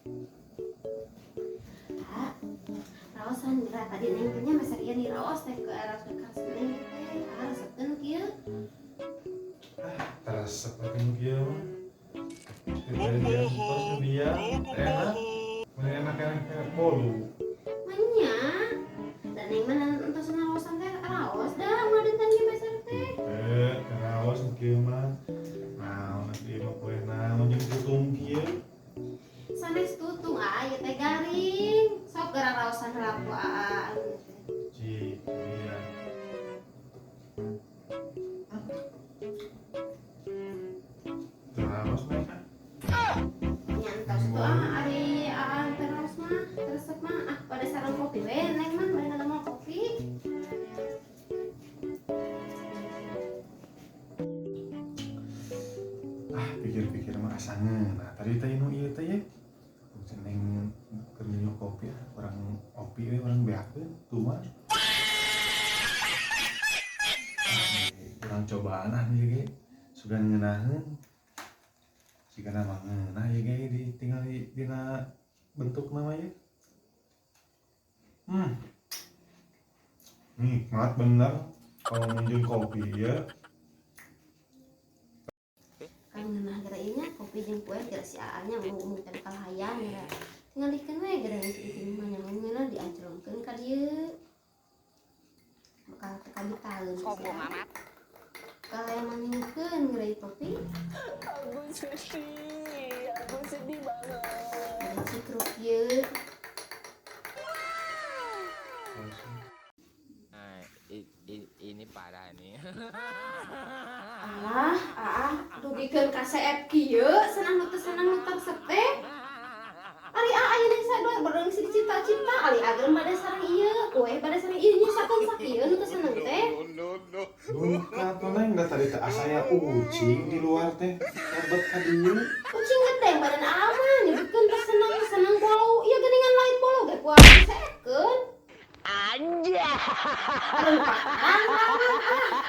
Ah, raosan berat tadi neng punya masa ieu di raos teh ke arah bekas neng teh. Ah, resepkeun kieu. Resep apa kieu mah? Dari dia terus ke dia, enak. Enak-enak kayak bolu. Manya. Dan neng mana entos raosan teh raos dah ulah dentan ge besar teh. Karaos kieu mah. Naon ieu mah kue naon jeung tutung kieu. Sanes tutung ieu teh garing. Sok geura raosan laku anu teh. Cik, iya. Karaos mereka. Nyantos tuh ari terus mah resep mah pada sareng kopi we neng mah bade ngomong kopi. Pikir-pikir mah asa ngeunah. Tadi teh nu ieu teh ye. Ceneng keur minum kopi orang opi we orang beakeun tuh mah. Urang cobaan ieu ge. Sugan ngeunaheun. Jika nama ngeunah ieu ge ditinggal dina bentuk nama ye. Nikmat bener kalau minum kopi ya. Kan ngeunah geura ieu nya kopi jeung kue geura si Aanya ngumumkeun kalahayang geura. Tinggal dikeun we geura di mah nyamangeunna dianclongkeun ka dieu. Bakal tekan taeun. Sombong amat. Kalau yang mangingeun geura ieu kopi. Aku sedih banget. Ada cikruk ieu. Nah, ini parah nih. Alah, dugikeun ka CF kieu, senang nu teu resep teh. Ari ayeuna sadua bareng si cita-cita, ali ageun bade sareng ieu, kue bade sareng ieu nya sakeun sakieu nu teu seneng teh. Buka tuh neng, dah tadi teh asaya ucing di luar teh, lebet ka dieu. Kucing gede badan aman, nyebutkeun teh seneng bolu, ieu geuningan lain bolu ge kuat disekeun. Aja. Rempah.